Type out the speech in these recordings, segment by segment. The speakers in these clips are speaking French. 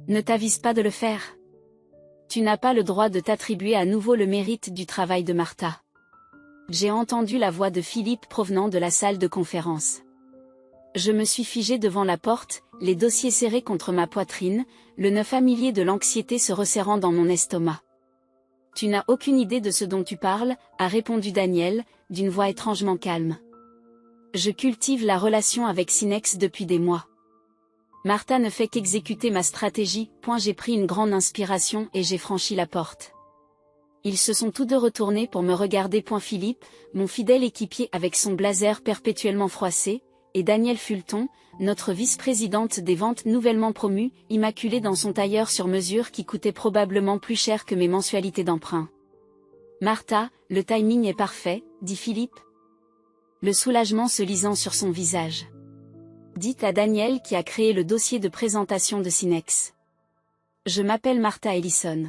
Ne t'avise pas de le faire. Tu n'as pas le droit de t'attribuer à nouveau le mérite du travail de Martha. J'ai entendu la voix de Philippe provenant de la salle de conférence. Je me suis figé devant la porte, les dossiers serrés contre ma poitrine, le nœud familier de l'anxiété se resserrant dans mon estomac. Tu n'as aucune idée de ce dont tu parles, a répondu Daniel, d'une voix étrangement calme. Je cultive la relation avec Sinex depuis des mois. Martha ne fait qu'exécuter ma stratégie. J'ai pris une grande inspiration et j'ai franchi la porte. Ils se sont tous deux retournés pour me regarder. Philippe, mon fidèle équipier avec son blazer perpétuellement froissé, et Daniel Fulton, notre vice-présidente des ventes nouvellement promue, immaculée dans son tailleur sur mesure qui coûtait probablement plus cher que mes mensualités d'emprunt. Martha, le timing est parfait, dit Philippe. Le soulagement se lisant sur son visage. Dites à Daniel qui a créé le dossier de présentation de Sinex. Je m'appelle Martha Ellison.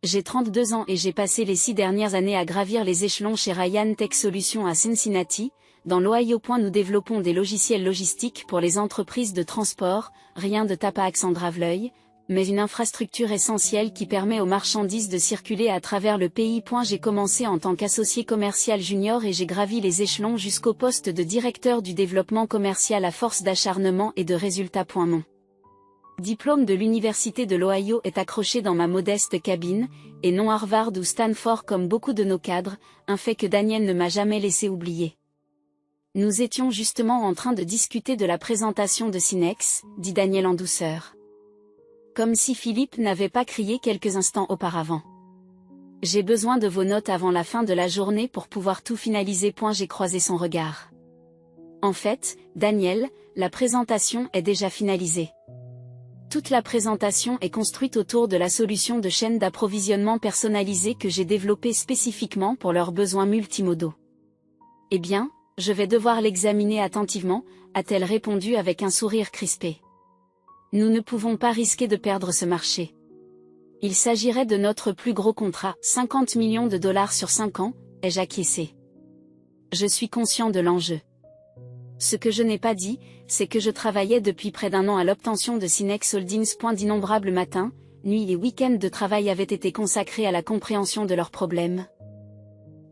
J'ai 32 ans et j'ai passé les 6 dernières années à gravir les échelons chez Ryan Tech Solutions à Cincinnati, dans l'Ohio. Nous développons des logiciels logistiques pour les entreprises de transport, rien de tape à accent grave-l'œil, mais une infrastructure essentielle qui permet aux marchandises de circuler à travers le pays. J'ai commencé en tant qu'associé commercial junior et j'ai gravi les échelons jusqu'au poste de directeur du développement commercial à force d'acharnement et de résultats. Mon diplôme de l'Université de l'Ohio est accroché dans ma modeste cabine, et non Harvard ou Stanford comme beaucoup de nos cadres, un fait que Daniel ne m'a jamais laissé oublier. Nous étions justement en train de discuter de la présentation de Sinex, dit Daniel en douceur. Comme si Philippe n'avait pas crié quelques instants auparavant. J'ai besoin de vos notes avant la fin de la journée pour pouvoir tout finaliser. J'ai croisé son regard. En fait, Daniel, la présentation est déjà finalisée. Toute la présentation est construite autour de la solution de chaîne d'approvisionnement personnalisée que j'ai développée spécifiquement pour leurs besoins multimodaux. Eh bien, je vais devoir l'examiner attentivement, a-t-elle répondu avec un sourire crispé. Nous ne pouvons pas risquer de perdre ce marché. Il s'agirait de notre plus gros contrat, 50 millions de dollars sur 5 ans, ai-je acquiescé. Je suis conscient de l'enjeu. Ce que je n'ai pas dit, c'est que je travaillais depuis près d'1 an à l'obtention de Sinex Holdings. D'innombrables matins, nuits et week-ends de travail avaient été consacrés à la compréhension de leurs problèmes,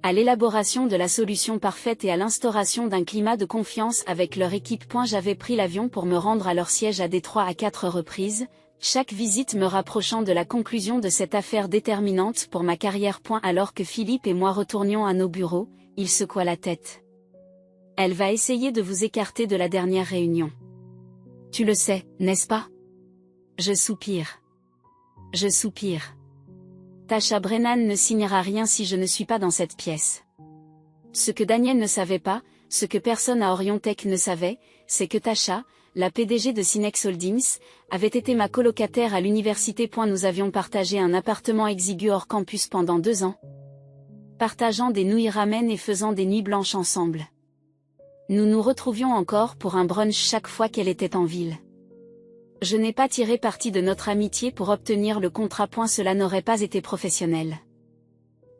à l'élaboration de la solution parfaite et à l'instauration d'un climat de confiance avec leur équipe. J'avais pris l'avion pour me rendre à leur siège à Détroit à 4 reprises, chaque visite me rapprochant de la conclusion de cette affaire déterminante pour ma carrière. Alors que Philippe et moi retournions à nos bureaux, il secoua la tête. Elle va essayer de vous écarter de la dernière réunion. Tu le sais, n'est-ce pas? Je soupire. Je soupire. Tasha Brennan ne signera rien si je ne suis pas dans cette pièce. Ce que Daniel ne savait pas, ce que personne à Orion Tech ne savait, c'est que Tasha, la PDG de Sinex Holdings, avait été ma colocataire à l'université. Nous avions partagé un appartement exigu hors campus pendant 2 ans. Partageant des nouilles ramen et faisant des nuits blanches ensemble. Nous nous retrouvions encore pour un brunch chaque fois qu'elle était en ville. Je n'ai pas tiré parti de notre amitié pour obtenir le contrat. Cela n'aurait pas été professionnel.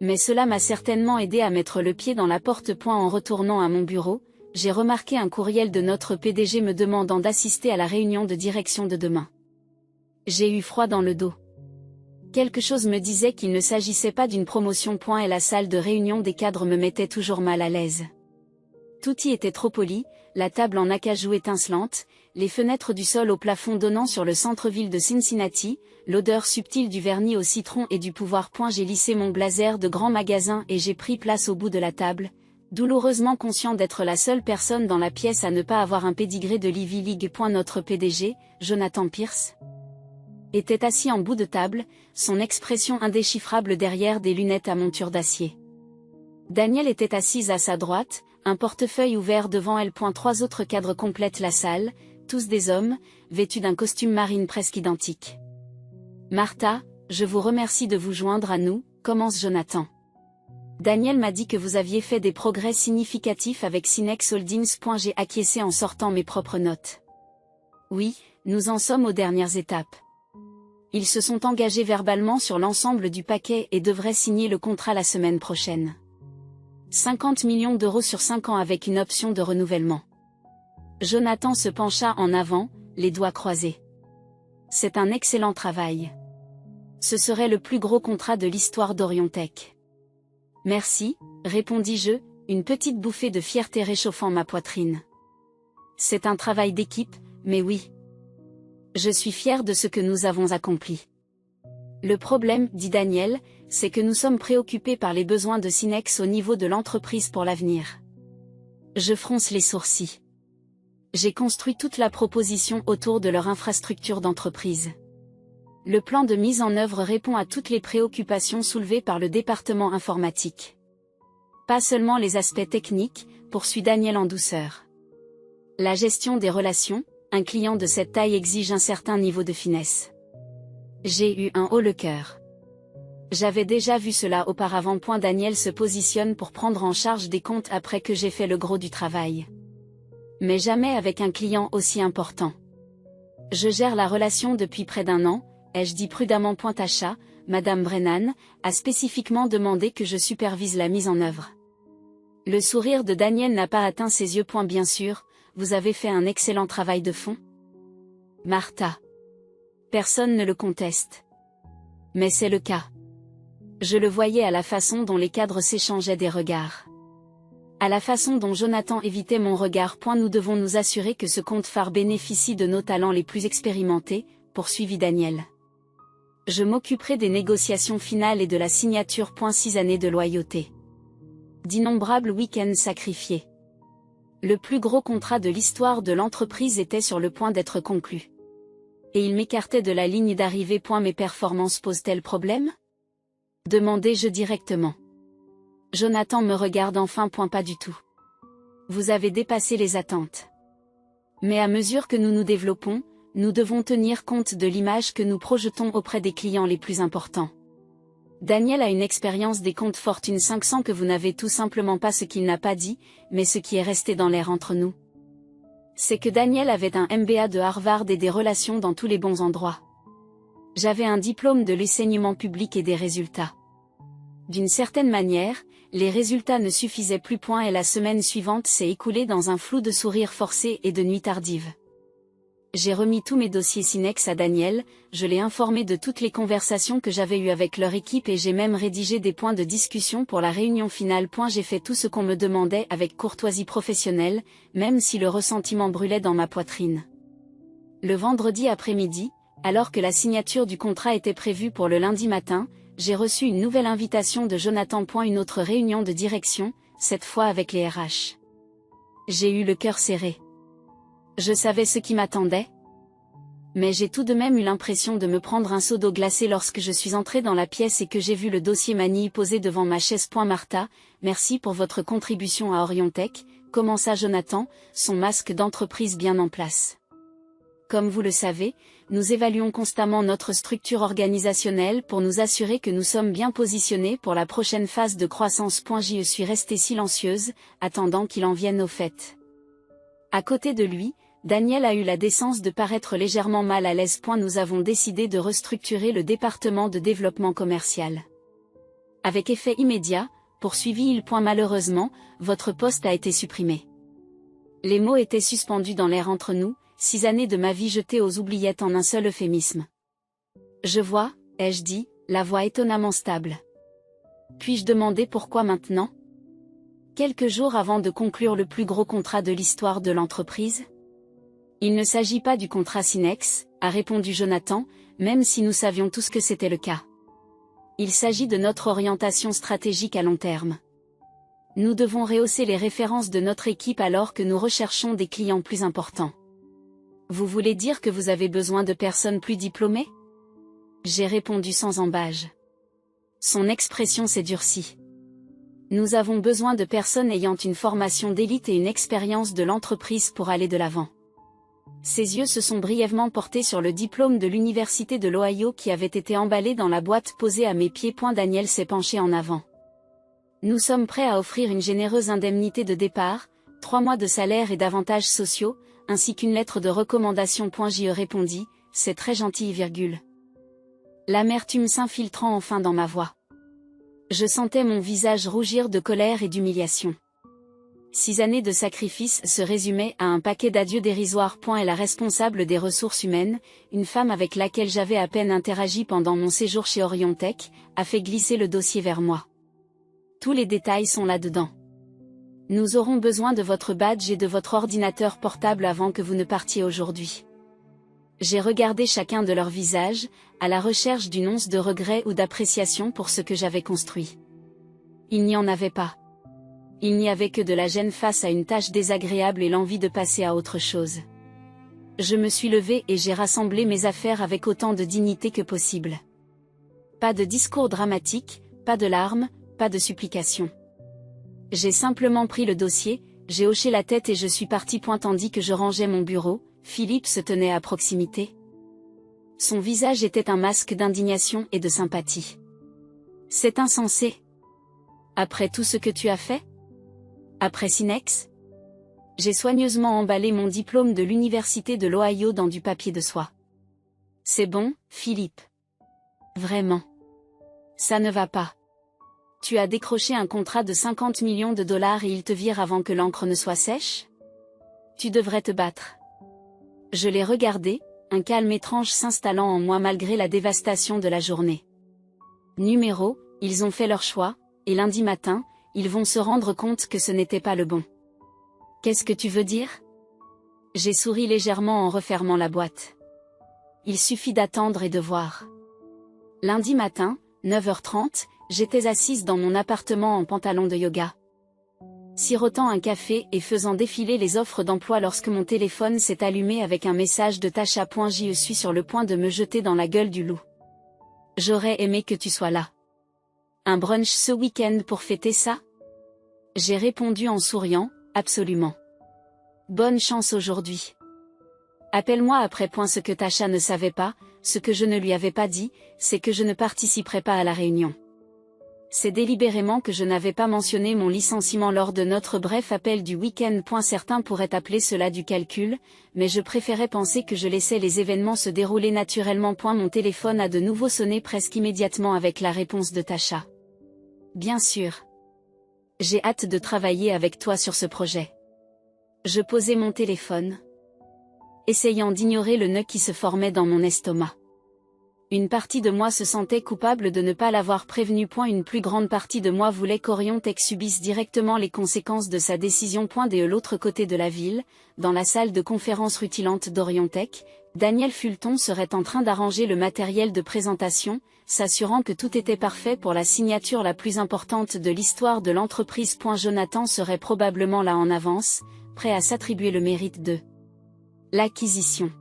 Mais cela m'a certainement aidé à mettre le pied dans la porte. En retournant à mon bureau, j'ai remarqué un courriel de notre PDG me demandant d'assister à la réunion de direction de demain. J'ai eu froid dans le dos. Quelque chose me disait qu'il ne s'agissait pas d'une promotion. Et la salle de réunion des cadres me mettait toujours mal à l'aise. Tout y était trop poli, la table en acajou étincelante, les fenêtres du sol au plafond donnant sur le centre-ville de Cincinnati, l'odeur subtile du vernis au citron et du pouvoir. J'ai lissé mon blazer de grand magasin et j'ai pris place au bout de la table, douloureusement conscient d'être la seule personne dans la pièce à ne pas avoir un pédigré de l'Ivy League. Notre PDG, Jonathan Pierce, était assis en bout de table, son expression indéchiffrable derrière des lunettes à monture d'acier. Daniel était assise à sa droite, un portefeuille ouvert devant elle. 3 autres cadres complètent la salle, tous des hommes, vêtus d'un costume marine presque identique. Martha, je vous remercie de vous joindre à nous, commence Jonathan. Daniel m'a dit que vous aviez fait des progrès significatifs avec Sinex Holdings. J'ai acquiescé en sortant mes propres notes. Oui, nous en sommes aux dernières étapes. Ils se sont engagés verbalement sur l'ensemble du paquet et devraient signer le contrat la semaine prochaine. 50 millions d'euros sur 5 ans avec une option de renouvellement. Jonathan se pencha en avant, les doigts croisés. C'est un excellent travail. Ce serait le plus gros contrat de l'histoire d'Oriontech. Merci, répondis-je, une petite bouffée de fierté réchauffant ma poitrine. C'est un travail d'équipe, mais oui. Je suis fier de ce que nous avons accompli. Le problème, dit Daniel, c'est que nous sommes préoccupés par les besoins de Sinex au niveau de l'entreprise pour l'avenir. Je fronce les sourcils. J'ai construit toute la proposition autour de leur infrastructure d'entreprise. Le plan de mise en œuvre répond à toutes les préoccupations soulevées par le département informatique. Pas seulement les aspects techniques, poursuit Daniel en douceur. La gestion des relations, un client de cette taille exige un certain niveau de finesse. J'ai eu un haut le cœur. J'avais déjà vu cela auparavant. Daniel se positionne pour prendre en charge des comptes après que j'ai fait le gros du travail. Mais jamais avec un client aussi important. Je gère la relation depuis près d'un an, ai-je dit prudemment. Achat, Madame Brennan a spécifiquement demandé que je supervise la mise en œuvre. Le sourire de Daniel n'a pas atteint ses yeux. Bien sûr, vous avez fait un excellent travail de fond. Martha. Personne ne le conteste. Mais c'est le cas. Je le voyais à la façon dont les cadres s'échangeaient des regards. À la façon dont Jonathan évitait mon regard. Nous devons nous assurer que ce compte phare bénéficie de nos talents les plus expérimentés, poursuivit Daniel. Je m'occuperai des négociations finales et de la signature. 6 années de loyauté. D'innombrables week-ends sacrifiés. Le plus gros contrat de l'histoire de l'entreprise était sur le point d'être conclu. Et il m'écartait de la ligne d'arrivée. Mes performances posent-elles problème ? Demandai-je directement. Jonathan me regarde enfin. Pas du tout. Vous avez dépassé les attentes. Mais à mesure que nous nous développons, nous devons tenir compte de l'image que nous projetons auprès des clients les plus importants. Daniel a une expérience des comptes Fortune 500 que vous n'avez tout simplement pas. Ce qu'il n'a pas dit, mais ce qui est resté dans l'air entre nous. C'est que Daniel avait un MBA de Harvard et des relations dans tous les bons endroits. J'avais un diplôme de l'enseignement public et des résultats. D'une certaine manière, les résultats ne suffisaient plus. Et la semaine suivante s'est écoulée dans un flou de sourires forcés et de nuits tardives. J'ai remis tous mes dossiers Sinex à Daniel, je l'ai informé de toutes les conversations que j'avais eues avec leur équipe et j'ai même rédigé des points de discussion pour la réunion finale. J'ai fait tout ce qu'on me demandait avec courtoisie professionnelle, même si le ressentiment brûlait dans ma poitrine. Le vendredi après-midi, alors que la signature du contrat était prévue pour le lundi matin, j'ai reçu une nouvelle invitation de Jonathan. Une autre réunion de direction, cette fois avec les RH. J'ai eu le cœur serré. Je savais ce qui m'attendait. Mais j'ai tout de même eu l'impression de me prendre un seau d'eau glacée lorsque je suis entrée dans la pièce et que j'ai vu le dossier Manille posé devant ma chaise. Martha, merci pour votre contribution à Oriontech, commença Jonathan, son masque d'entreprise bien en place. Comme vous le savez, nous évaluons constamment notre structure organisationnelle pour nous assurer que nous sommes bien positionnés pour la prochaine phase de croissance. Je suis restée silencieuse, attendant qu'il en vienne au fait. À côté de lui, Daniel a eu la décence de paraître légèrement mal à l'aise. Nous avons décidé de restructurer le département de développement commercial. Avec effet immédiat, poursuivit-il. Malheureusement, votre poste a été supprimé. Les mots étaient suspendus dans l'air entre nous, 6 années de ma vie jetées aux oubliettes en un seul euphémisme. Je vois, ai-je dit, la voix étonnamment stable. Puis-je demander pourquoi maintenant ? Quelques jours avant de conclure le plus gros contrat de l'histoire de l'entreprise ? Il ne s'agit pas du contrat Sinex, a répondu Jonathan, même si nous savions tous que c'était le cas. Il s'agit de notre orientation stratégique à long terme. Nous devons rehausser les références de notre équipe alors que nous recherchons des clients plus importants. Vous voulez dire que vous avez besoin de personnes plus diplômées ? J'ai répondu sans ambages. Son expression s'est durcie. Nous avons besoin de personnes ayant une formation d'élite et une expérience de l'entreprise pour aller de l'avant. Ses yeux se sont brièvement portés sur le diplôme de l'université de l'Ohio qui avait été emballé dans la boîte posée à mes pieds. Daniel s'est penché en avant. Nous sommes prêts à offrir une généreuse indemnité de départ, 3 mois de salaire et d'avantages sociaux, ainsi qu'une lettre de recommandation. J'y répondis, c'est très gentil, l'amertume s'infiltrant enfin dans ma voix. Je sentais mon visage rougir de colère et d'humiliation. 6 années de sacrifice se résumaient à un paquet d'adieux dérisoires. Et la responsable des ressources humaines, une femme avec laquelle j'avais à peine interagi pendant mon séjour chez Oriontech, a fait glisser le dossier vers moi. Tous les détails sont là-dedans. Nous aurons besoin de votre badge et de votre ordinateur portable avant que vous ne partiez aujourd'hui. J'ai regardé chacun de leurs visages, à la recherche d'une once de regret ou d'appréciation pour ce que j'avais construit. Il n'y en avait pas. Il n'y avait que de la gêne face à une tâche désagréable et l'envie de passer à autre chose. Je me suis levée et j'ai rassemblé mes affaires avec autant de dignité que possible. Pas de discours dramatique, pas de larmes, pas de supplications. J'ai simplement pris le dossier, j'ai hoché la tête et je suis partie. Tandis que je rangeais mon bureau, Philippe se tenait à proximité. Son visage était un masque d'indignation et de sympathie. C'est insensé. Après tout ce que tu as fait ? Après Sinex ? J'ai soigneusement emballé mon diplôme de l'université de l'Ohio dans du papier de soie. C'est bon, Philippe. Vraiment. Ça ne va pas. Tu as décroché un contrat de 50 millions de dollars et ils te virent avant que l'encre ne soit sèche ? Tu devrais te battre. Je l'ai regardé, un calme étrange s'installant en moi malgré la dévastation de la journée. Numéro, ils ont fait leur choix, et lundi matin, ils vont se rendre compte que ce n'était pas le bon. Qu'est-ce que tu veux dire ? J'ai souri légèrement en refermant la boîte. Il suffit d'attendre et de voir. Lundi matin, 9h30, j'étais assise dans mon appartement en pantalon de yoga, sirotant un café et faisant défiler les offres d'emploi lorsque mon téléphone s'est allumé avec un message de Tasha. Je suis sur le point de me jeter dans la gueule du loup. J'aurais aimé que tu sois là. Un brunch ce week-end pour fêter ça ? J'ai répondu en souriant, absolument. Bonne chance aujourd'hui. Appelle-moi après. Ce que Tasha ne savait pas, ce que je ne lui avais pas dit, c'est que je ne participerai pas à la réunion. C'est délibérément que je n'avais pas mentionné mon licenciement lors de notre bref appel du week-end. Certains pourraient appeler cela du calcul, mais je préférais penser que je laissais les événements se dérouler naturellement. Mon téléphone a de nouveau sonné presque immédiatement avec la réponse de Tasha. Bien sûr. J'ai hâte de travailler avec toi sur ce projet. Je posai mon téléphone, essayant d'ignorer le nœud qui se formait dans mon estomac. Une partie de moi se sentait coupable de ne pas l'avoir prévenu. Une plus grande partie de moi voulait qu'Oriontech subisse directement les conséquences de sa décision. De l'autre côté de la ville, dans la salle de conférence rutilante d'Oriontech, Daniel Fulton serait en train d'arranger le matériel de présentation, s'assurant que tout était parfait pour la signature la plus importante de l'histoire de l'entreprise. Jonathan serait probablement là en avance, prêt à s'attribuer le mérite de l'acquisition.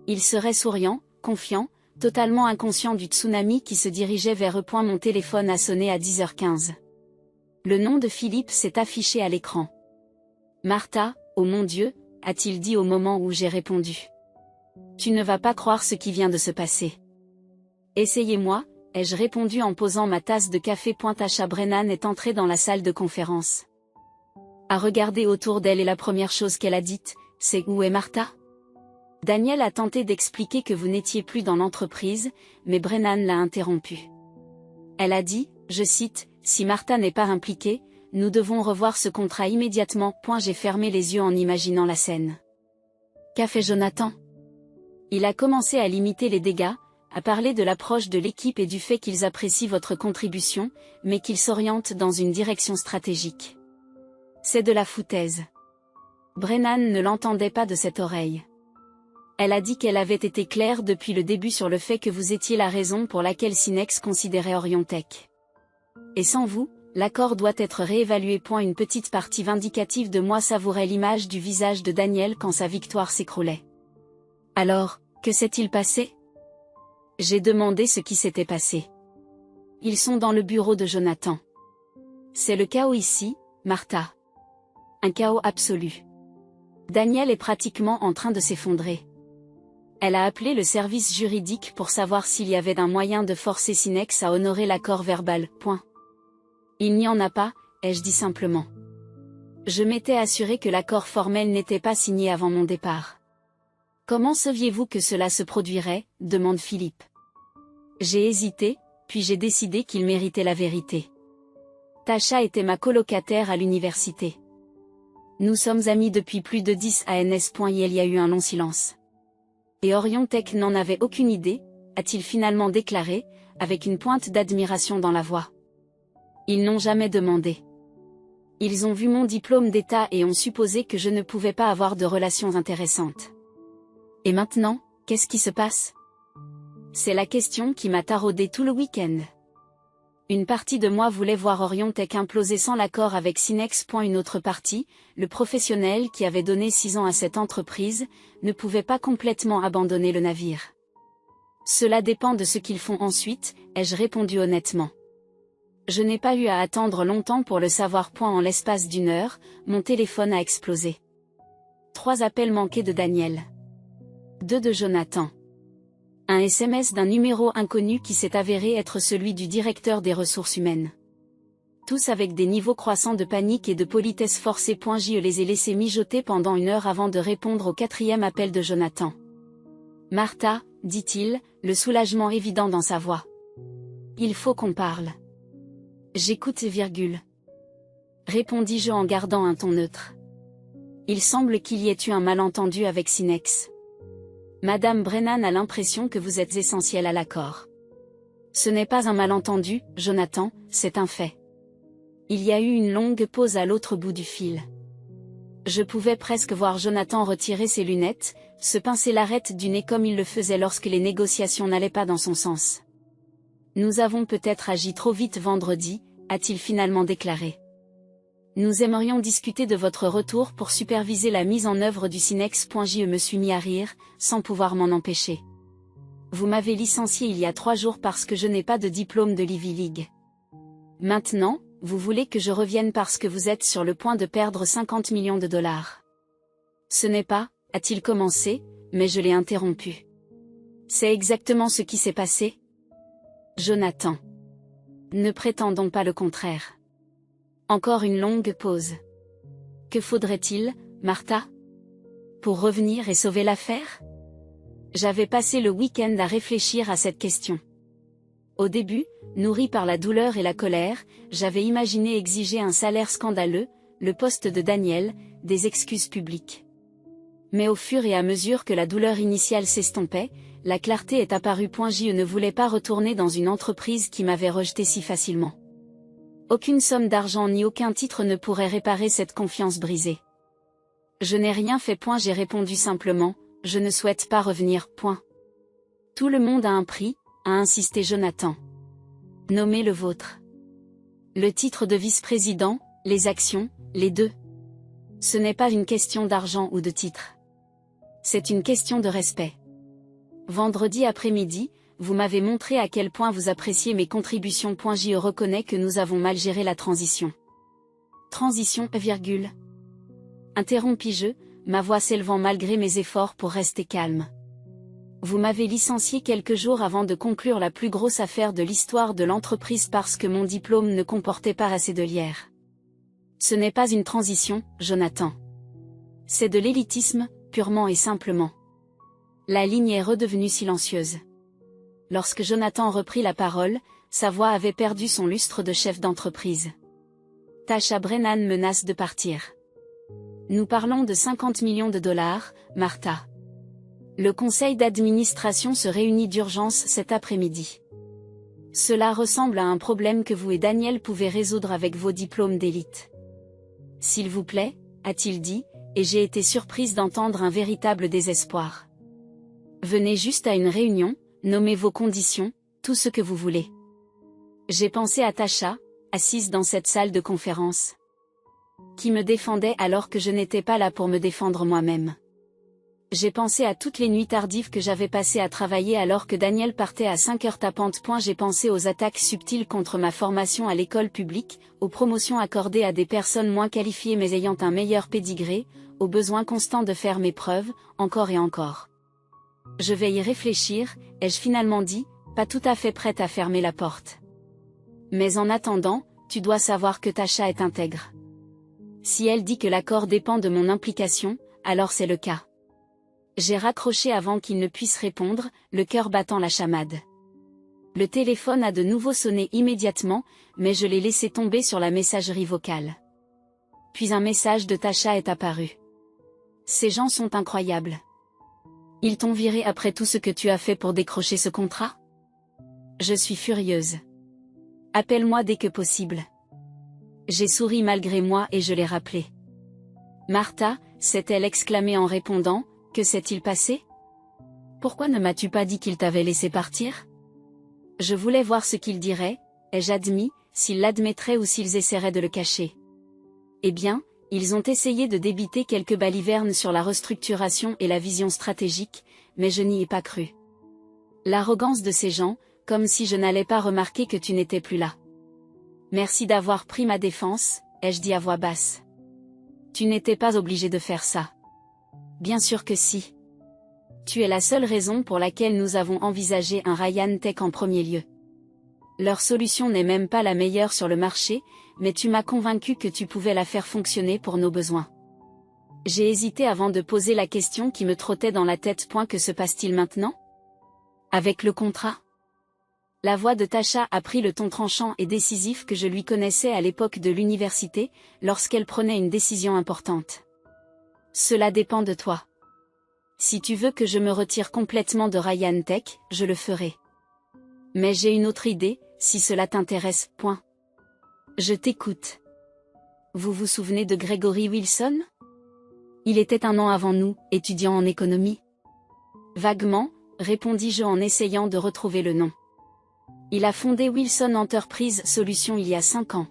Il serait souriant, confiant, totalement inconscient du tsunami qui se dirigeait vers eux. Mon téléphone a sonné à 10h15. Le nom de Philippe s'est affiché à l'écran. Martha, oh mon Dieu, a-t-il dit au moment où j'ai répondu. Tu ne vas pas croire ce qui vient de se passer. Essayez-moi, ai-je répondu en posant ma tasse de café. Tasha Brennan est entrée dans la salle de conférence. A regarder autour d'elle et la première chose qu'elle a dite, c'est « Où est Martha ?» Daniel a tenté d'expliquer que vous n'étiez plus dans l'entreprise, mais Brennan l'a interrompu. Elle a dit, je cite, « Si Martha n'est pas impliquée, nous devons revoir ce contrat immédiatement. » J'ai fermé les yeux en imaginant la scène. Qu'a fait Jonathan ? Il a commencé à limiter les dégâts, à parler de l'approche de l'équipe et du fait qu'ils apprécient votre contribution, mais qu'ils s'orientent dans une direction stratégique. C'est de la foutaise. Brennan ne l'entendait pas de cette oreille. Elle a dit qu'elle avait été claire depuis le début sur le fait que vous étiez la raison pour laquelle Sinex considérait Oriontech. Et sans vous, l'accord doit être réévalué. Une petite partie vindicative de moi savourait l'image du visage de Daniel quand sa victoire s'écroulait. Alors, que s'est-il passé ? J'ai demandé ce qui s'était passé. Ils sont dans le bureau de Jonathan. C'est le chaos ici, Martha. Un chaos absolu. Daniel est pratiquement en train de s'effondrer. Elle a appelé le service juridique pour savoir s'il y avait un moyen de forcer Sinex à honorer l'accord verbal. Il n'y en a pas, ai-je dit simplement. Je m'étais assuré que l'accord formel n'était pas signé avant mon départ. Comment saviez-vous que cela se produirait ? Demande Philippe. J'ai hésité, puis j'ai décidé qu'il méritait la vérité. Tasha était ma colocataire à l'université. Nous sommes amis depuis plus de 10 ans. Il y a eu un long silence. Et Orion Tech n'en avait aucune idée, a-t-il finalement déclaré, avec une pointe d'admiration dans la voix. Ils n'ont jamais demandé. Ils ont vu mon diplôme d'État et ont supposé que je ne pouvais pas avoir de relations intéressantes. Et maintenant, qu'est-ce qui se passe? C'est la question qui m'a taraudé tout le week-end. Une partie de moi voulait voir Orion Tech imploser sans l'accord avec Sinex. Une autre partie, le professionnel qui avait donné 6 ans à cette entreprise, ne pouvait pas complètement abandonner le navire. Cela dépend de ce qu'ils font ensuite, ai-je répondu honnêtement. Je n'ai pas eu à attendre longtemps pour le savoir. En l'espace d'1 heure, mon téléphone a explosé. 3 appels manqués de Daniel. 2 de Jonathan. Un SMS d'un numéro inconnu qui s'est avéré être celui du directeur des ressources humaines. Tous avec des niveaux croissants de panique et de politesse forcée. Je les ai laissés mijoter pendant 1 heure avant de répondre au 4e appel de Jonathan. Martha, dit-il, le soulagement évident dans sa voix. Il faut qu'on parle. J'écoute, répondis-je en gardant un ton neutre. Il semble qu'il y ait eu un malentendu avec Sinex. Madame Brennan a l'impression que vous êtes essentiel à l'accord. Ce n'est pas un malentendu, Jonathan, c'est un fait. Il y a eu une longue pause à l'autre bout du fil. Je pouvais presque voir Jonathan retirer ses lunettes, se pincer l'arête du nez comme il le faisait lorsque les négociations n'allaient pas dans son sens. Nous avons peut-être agi trop vite vendredi, a-t-il finalement déclaré. Nous aimerions discuter de votre retour pour superviser la mise en œuvre du Sinex. Je me suis mis à rire, sans pouvoir m'en empêcher. Vous m'avez licencié il y a 3 jours parce que je n'ai pas de diplôme de l'Ivy League. Maintenant, vous voulez que je revienne parce que vous êtes sur le point de perdre 50 millions de dollars. Ce n'est pas, a-t-il commencé, mais je l'ai interrompu. C'est exactement ce qui s'est passé. Jonathan. Ne prétendons pas le contraire. Encore une longue pause. Que faudrait-il, Martha? Pour revenir et sauver l'affaire? J'avais passé le week-end à réfléchir à cette question. Au début, nourri par la douleur et la colère, j'avais imaginé exiger un salaire scandaleux, le poste de Daniel, des excuses publiques. Mais au fur et à mesure que la douleur initiale s'estompait, la clarté est apparue. Je ne voulais pas retourner dans une entreprise qui m'avait rejeté si facilement. Aucune somme d'argent ni aucun titre ne pourrait réparer cette confiance brisée. Je n'ai rien fait. J'ai répondu simplement, je ne souhaite pas revenir. Tout le monde a un prix, a insisté Jonathan. Nommez le vôtre. Le titre de vice-président, les actions, les deux. Ce n'est pas une question d'argent ou de titre. C'est une question de respect. Vendredi après-midi, vous m'avez montré à quel point vous appréciez mes contributions. Je reconnais que nous avons mal géré la transition. Transition, interrompis-je, ma voix s'élevant malgré mes efforts pour rester calme. Vous m'avez licencié quelques jours avant de conclure la plus grosse affaire de l'histoire de l'entreprise parce que mon diplôme ne comportait pas assez de lierre. Ce n'est pas une transition, Jonathan. C'est de l'élitisme, purement et simplement. La ligne est redevenue silencieuse. Lorsque Jonathan reprit la parole, sa voix avait perdu son lustre de chef d'entreprise. Tasha Brennan menace de partir. Nous parlons de 50 millions de dollars, Martha. Le conseil d'administration se réunit d'urgence cet après-midi. Cela ressemble à un problème que vous et Daniel pouvez résoudre avec vos diplômes d'élite. S'il vous plaît, a-t-il dit, et j'ai été surprise d'entendre un véritable désespoir. Venez juste à une réunion, nommez vos conditions, tout ce que vous voulez. J'ai pensé à Tasha, assise dans cette salle de conférence, qui me défendait alors que je n'étais pas là pour me défendre moi-même. J'ai pensé à toutes les nuits tardives que j'avais passées à travailler alors que Daniel partait à 5 heures tapantes. J'ai pensé aux attaques subtiles contre ma formation à l'école publique, aux promotions accordées à des personnes moins qualifiées mais ayant un meilleur pédigré, au besoin constant de faire mes preuves, encore et encore. Je vais y réfléchir, ai-je finalement dit, pas tout à fait prête à fermer la porte. Mais en attendant, tu dois savoir que Tasha est intègre. Si elle dit que l'accord dépend de mon implication, alors c'est le cas. J'ai raccroché avant qu'il ne puisse répondre, le cœur battant la chamade. Le téléphone a de nouveau sonné immédiatement, mais je l'ai laissé tomber sur la messagerie vocale. Puis un message de Tasha est apparu. Ces gens sont incroyables. Ils t'ont viré après tout ce que tu as fait pour décrocher ce contrat? Je suis furieuse. Appelle-moi dès que possible. J'ai souri malgré moi et je l'ai rappelé. Martha, s'est-elle exclamée en répondant, que s'est-il passé? Pourquoi ne m'as-tu pas dit qu'il t'avait laissé partir? Je voulais voir ce qu'il dirait, ai-je admis, s'il l'admettrait ou s'ils essaieraient de le cacher. Eh bien, ils ont essayé de débiter quelques balivernes sur la restructuration et la vision stratégique, mais je n'y ai pas cru. L'arrogance de ces gens, comme si je n'allais pas remarquer que tu n'étais plus là. Merci d'avoir pris ma défense, ai-je dit à voix basse. Tu n'étais pas obligé de faire ça. Bien sûr que si. Tu es la seule raison pour laquelle nous avons envisagé un Ryan Tech en premier lieu. Leur solution n'est même pas la meilleure sur le marché, mais tu m'as convaincu que tu pouvais la faire fonctionner pour nos besoins. J'ai hésité avant de poser la question qui me trottait dans la tête. Que se passe-t-il maintenant? Avec le contrat? La voix de Tasha a pris le ton tranchant et décisif que je lui connaissais à l'époque de l'université, lorsqu'elle prenait une décision importante. Cela dépend de toi. Si tu veux que je me retire complètement de Ryan Tech, je le ferai. Mais j'ai une autre idée, si cela t'intéresse. Je t'écoute. Vous vous souvenez de Gregory Wilson? Il était un an avant nous, étudiant en économie. Vaguement, répondis-je en essayant de retrouver le nom. Il a fondé Wilson Enterprise Solutions il y a 5 ans.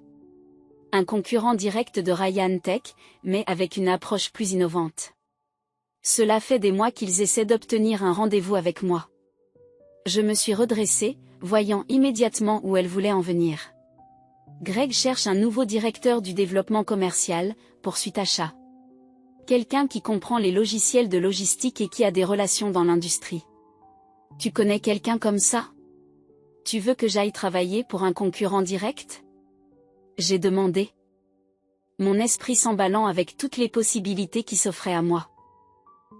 Un concurrent direct de Ryan Tech, mais avec une approche plus innovante. Cela fait des mois qu'ils essaient d'obtenir un rendez-vous avec moi. Je me suis redressée, voyant immédiatement où elle voulait en venir. Greg cherche un nouveau directeur du développement commercial, poursuit Tasha. Quelqu'un qui comprend les logiciels de logistique et qui a des relations dans l'industrie. Tu connais quelqu'un comme ça? Tu veux que j'aille travailler pour un concurrent direct? J'ai demandé. Mon esprit s'emballant avec toutes les possibilités qui s'offraient à moi.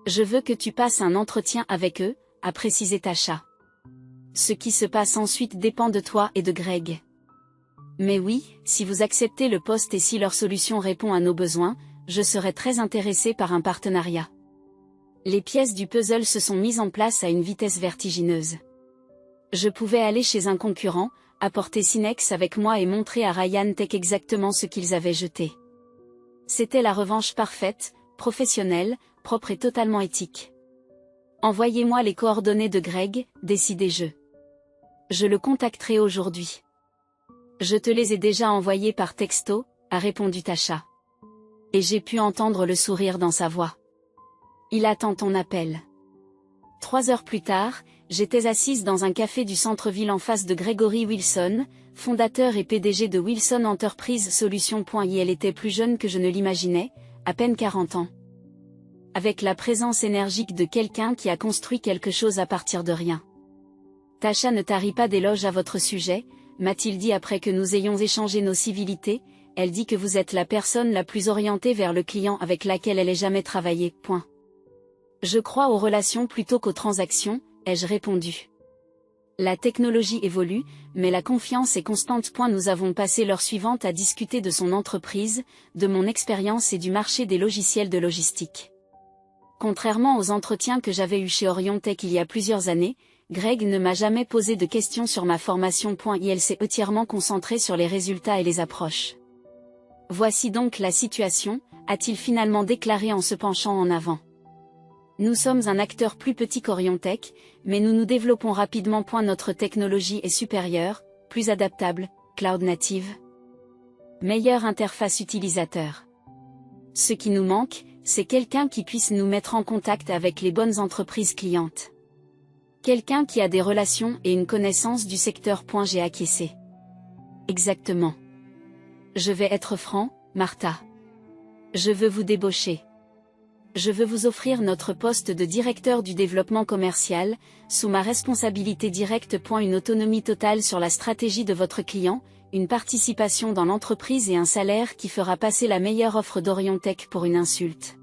Je veux que tu passes un entretien avec eux, a précisé Tasha. Ce qui se passe ensuite dépend de toi et de Greg. Mais oui, si vous acceptez le poste et si leur solution répond à nos besoins, je serai très intéressé par un partenariat. Les pièces du puzzle se sont mises en place à une vitesse vertigineuse. Je pouvais aller chez un concurrent, apporter Synex avec moi et montrer à Ryan Tech exactement ce qu'ils avaient jeté. C'était la revanche parfaite, professionnelle, propre et totalement éthique. Envoyez-moi les coordonnées de Greg, décidai-je. Je le contacterai aujourd'hui. Je te les ai déjà envoyés par texto, a répondu Tasha. Et j'ai pu entendre le sourire dans sa voix. Il attend ton appel. 3 heures plus tard, j'étais assise dans un café du centre-ville en face de Gregory Wilson, fondateur et PDG de Wilson Enterprise Solutions. Il était plus jeune que je ne l'imaginais, à peine 40 ans. Avec la présence énergique de quelqu'un qui a construit quelque chose à partir de rien. Tasha ne tarit pas d'éloges à votre sujet, m'a-t-il dit après que nous ayons échangé nos civilités. Elle dit que vous êtes la personne la plus orientée vers le client avec laquelle elle ait jamais travaillé. Je crois aux relations plutôt qu'aux transactions, ai-je répondu. La technologie évolue, mais la confiance est constante. Nous avons passé l'heure suivante à discuter de son entreprise, de mon expérience et du marché des logiciels de logistique. Contrairement aux entretiens que j'avais eus chez Orion Tech il y a plusieurs années, Greg ne m'a jamais posé de questions sur ma formation. Il s'est entièrement concentré sur les résultats et les approches. Voici donc la situation, a-t-il finalement déclaré en se penchant en avant. Nous sommes un acteur plus petit qu'Orion Tech, mais nous nous développons rapidement. Notre technologie est supérieure, plus adaptable, cloud native. Meilleure interface utilisateur. Ce qui nous manque, c'est quelqu'un qui puisse nous mettre en contact avec les bonnes entreprises clientes. Quelqu'un qui a des relations et une connaissance du secteur. J'ai acquiescé. Exactement. Je vais être franc, Martha. Je veux vous débaucher. Je veux vous offrir notre poste de directeur du développement commercial, sous ma responsabilité directe. Une autonomie totale sur la stratégie de votre client, une participation dans l'entreprise et un salaire qui fera passer la meilleure offre d'Orion Tech pour une insulte.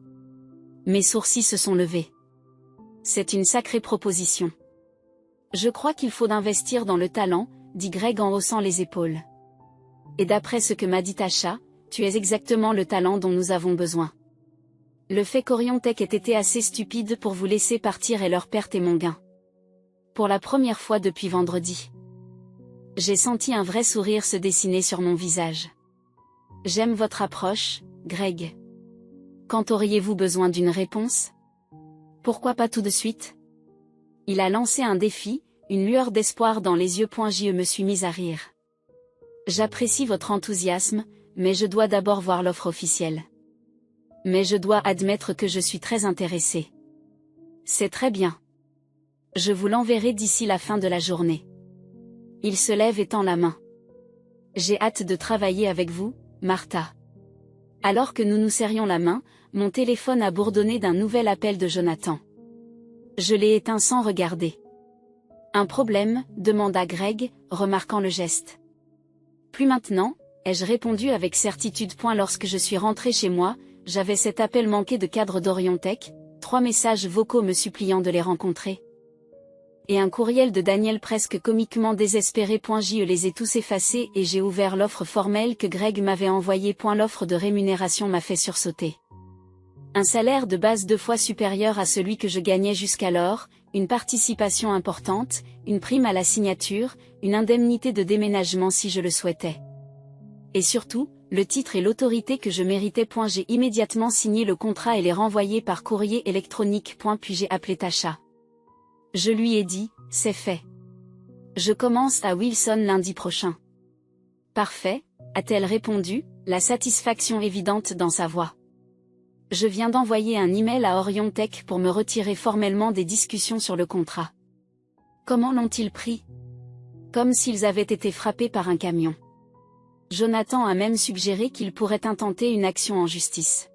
Mes sourcils se sont levés. C'est une sacrée proposition. Je crois qu'il faut investir dans le talent, dit Greg en haussant les épaules. Et d'après ce que m'a dit Tasha, Tu es exactement le talent dont nous avons besoin. Le fait qu'Oriontech ait été assez stupide pour vous laisser partir est leur perte et mon gain. Pour la première fois depuis vendredi. J'ai senti un vrai sourire se dessiner sur mon visage. J'aime votre approche, Greg. Quand auriez-vous besoin d'une réponse? Pourquoi pas tout de suite? Il a lancé un défi, une lueur d'espoir dans les yeux. Je me suis mise à rire. J'apprécie votre enthousiasme, mais je dois d'abord voir l'offre officielle. Mais je dois admettre que je suis très intéressée. C'est très bien. Je vous l'enverrai d'ici la fin de la journée. Il se lève et tend la main. J'ai hâte de travailler avec vous, Martha. Alors que nous nous serrions la main, mon téléphone a bourdonné d'un nouvel appel de Jonathan. Je l'ai éteint sans regarder. Un problème, demanda Greg, remarquant le geste. Plus maintenant, ai-je répondu avec certitude. Lorsque je suis rentré chez moi, j'avais cet appel manqué de cadre d'Oriontech, 3 messages vocaux me suppliant de les rencontrer. Et un courriel de Daniel presque comiquement désespéré. Je les ai tous effacés et j'ai ouvert l'offre formelle que Greg m'avait envoyée. L'offre de rémunération m'a fait sursauter. Un salaire de base 2 fois supérieur à celui que je gagnais jusqu'alors, une participation importante, une prime à la signature, une indemnité de déménagement si je le souhaitais. Et surtout, le titre et l'autorité que je méritais. J'ai immédiatement signé le contrat et les renvoyé par courrier électronique. Puis j'ai appelé Tasha. Je lui ai dit, c'est fait. Je commence à Wilson lundi prochain. Parfait, a-t-elle répondu, la satisfaction évidente dans sa voix. Je viens d'envoyer un email à Oriontech pour me retirer formellement des discussions sur le contrat. Comment l'ont-ils pris? Comme s'ils avaient été frappés par un camion. Jonathan a même suggéré qu'il pourrait intenter une action en justice.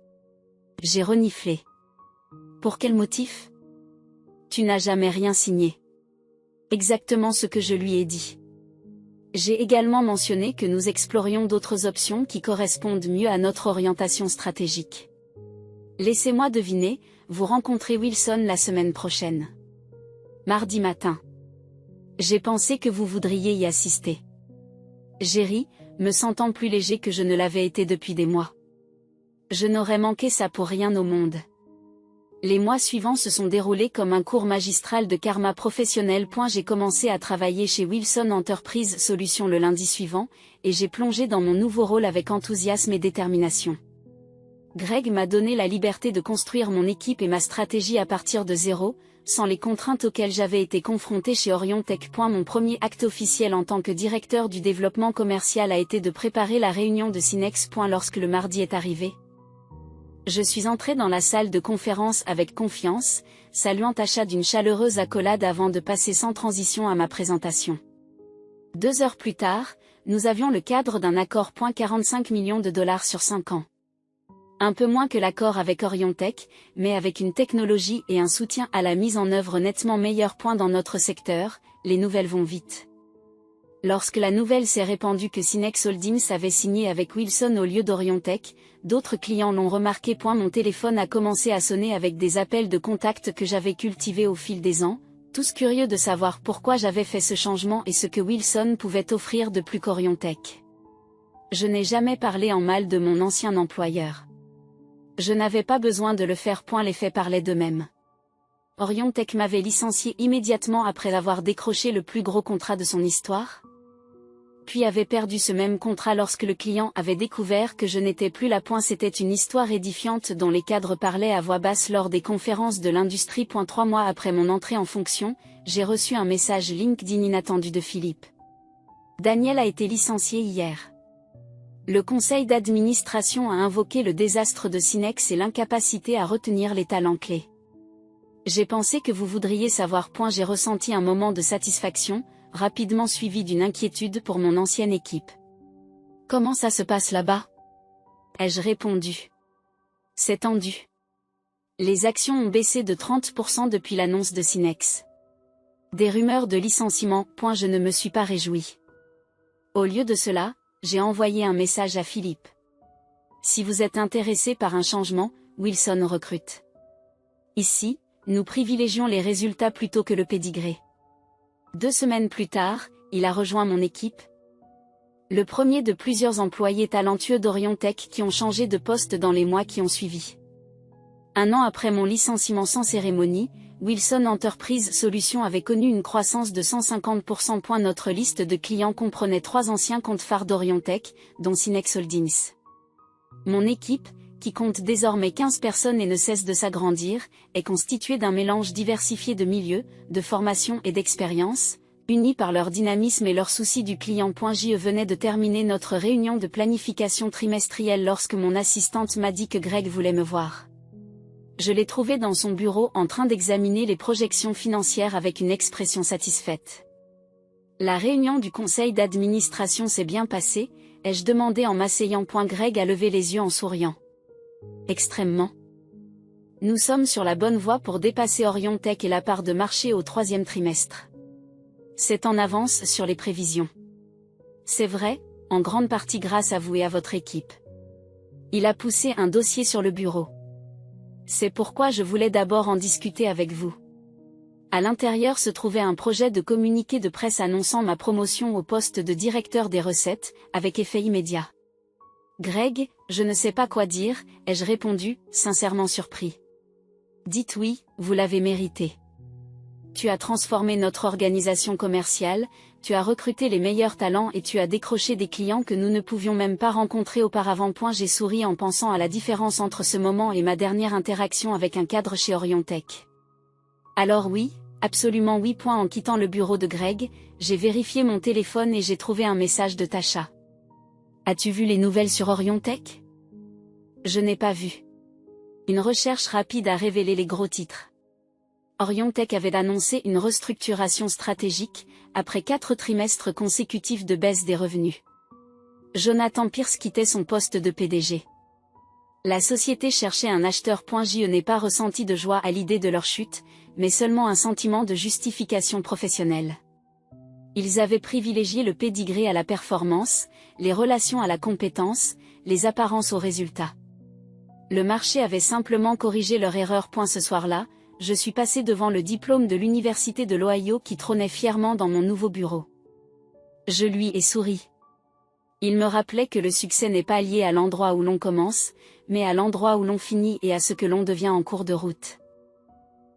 J'ai reniflé. Pour quel motif? Tu n'as jamais rien signé. Exactement ce que je lui ai dit. J'ai également mentionné que nous explorions d'autres options qui correspondent mieux à notre orientation stratégique. Laissez-moi deviner, vous rencontrez Wilson la semaine prochaine. Mardi matin. J'ai pensé que vous voudriez y assister. J'ai ri, me sentant plus léger que je ne l'avais été depuis des mois. Je n'aurais manqué ça pour rien au monde. Les mois suivants se sont déroulés comme un cours magistral de karma professionnel. J'ai commencé à travailler chez Wilson Enterprise Solutions le lundi suivant, et j'ai plongé dans mon nouveau rôle avec enthousiasme et détermination. Greg m'a donné la liberté de construire mon équipe et ma stratégie à partir de zéro, sans les contraintes auxquelles j'avais été confronté chez Oriontech. Mon premier acte officiel en tant que directeur du développement commercial a été de préparer la réunion de Sinex. Lorsque le mardi est arrivé, je suis entré dans la salle de conférence avec confiance, saluant Tasha d'une chaleureuse accolade avant de passer sans transition à ma présentation. 2 heures plus tard, nous avions le cadre d'un accord. 45 millions de dollars sur 5 ans. Un peu moins que l'accord avec Oriontech, mais avec une technologie et un soutien à la mise en œuvre nettement meilleur. Dans notre secteur, les nouvelles vont vite. Lorsque la nouvelle s'est répandue que Sinex Holdings avait signé avec Wilson au lieu d'Oriontech, d'autres clients l'ont remarqué. Mon téléphone a commencé à sonner avec des appels de contact que j'avais cultivés au fil des ans, tous curieux de savoir pourquoi j'avais fait ce changement et ce que Wilson pouvait offrir de plus qu'Oriontech. Je n'ai jamais parlé en mal de mon ancien employeur. Je n'avais pas besoin de le faire. Les faits parlaient d'eux-mêmes. Oriontech m'avait licencié immédiatement après avoir décroché le plus gros contrat de son histoire. Puis avait perdu ce même contrat lorsque le client avait découvert que je n'étais plus là. C'était une histoire édifiante dont les cadres parlaient à voix basse lors des conférences de l'industrie. 3 mois après mon entrée en fonction, j'ai reçu un message LinkedIn inattendu de Philippe. Daniel a été licencié hier. Le conseil d'administration a invoqué le désastre de Sinex et l'incapacité à retenir les talents clés. J'ai pensé que vous voudriez savoir. J'ai ressenti un moment de satisfaction, rapidement suivi d'une inquiétude pour mon ancienne équipe. Comment ça se passe là-bas? Ai-je répondu. C'est tendu. Les actions ont baissé de 30% depuis l'annonce de Sinex. Des rumeurs de licenciement. Je ne me suis pas réjoui. Au lieu de cela, j'ai envoyé un message à Philippe. Si vous êtes intéressé par un changement, Wilson recrute. Ici, nous privilégions les résultats plutôt que le pédigré. 2 semaines plus tard, il a rejoint mon équipe. Le premier de plusieurs employés talentueux d'Oriontech qui ont changé de poste dans les mois qui ont suivi. Un an après mon licenciement sans cérémonie, Wilson Enterprise Solutions avait connu une croissance de 150%. Notre liste de clients comprenait 3 anciens comptes phares d'Oriontech, dont Cinex Holdings. Mon équipe, qui compte désormais 15 personnes et ne cesse de s'agrandir, est constituée d'un mélange diversifié de milieux, de formation et d'expérience, unis par leur dynamisme et leur souci du client. Je venais de terminer notre réunion de planification trimestrielle lorsque mon assistante m'a dit que Greg voulait me voir. Je l'ai trouvé dans son bureau en train d'examiner les projections financières avec une expression satisfaite. La réunion du conseil d'administration s'est bien passée, ai-je demandé en m'asseyant. Greg a levé les yeux en souriant. Extrêmement. Nous sommes sur la bonne voie pour dépasser Oriontech et la part de marché au 3e trimestre. C'est en avance sur les prévisions. C'est vrai, en grande partie grâce à vous et à votre équipe. Il a poussé un dossier sur le bureau. C'est pourquoi je voulais d'abord en discuter avec vous. À l'intérieur se trouvait un projet de communiqué de presse annonçant ma promotion au poste de directeur des recettes, avec effet immédiat. Greg, je ne sais pas quoi dire, ai-je répondu, sincèrement surpris. Dites oui, vous l'avez mérité. Tu as transformé notre organisation commerciale, tu as recruté les meilleurs talents et tu as décroché des clients que nous ne pouvions même pas rencontrer auparavant. J'ai souri en pensant à la différence entre ce moment et ma dernière interaction avec un cadre chez Oriontech. Alors oui, absolument oui. En quittant le bureau de Greg, j'ai vérifié mon téléphone et j'ai trouvé un message de Tasha. As-tu vu les nouvelles sur Oriontech? Je n'ai pas vu. Une recherche rapide a révélé les gros titres. Oriontech avait annoncé une restructuration stratégique, après 4 trimestres consécutifs de baisse des revenus. Jonathan Pierce quittait son poste de PDG. La société cherchait un acheteur. Je n'ai pas ressenti de joie à l'idée de leur chute, mais seulement un sentiment de justification professionnelle. Ils avaient privilégié le pédigré à la performance, les relations à la compétence, les apparences aux résultats. Le marché avait simplement corrigé leur erreur. Ce soir-là, je suis passé devant le diplôme de l'Université de l'Ohio qui trônait fièrement dans mon nouveau bureau. Je lui ai souri. Il me rappelait que le succès n'est pas lié à l'endroit où l'on commence, mais à l'endroit où l'on finit et à ce que l'on devient en cours de route.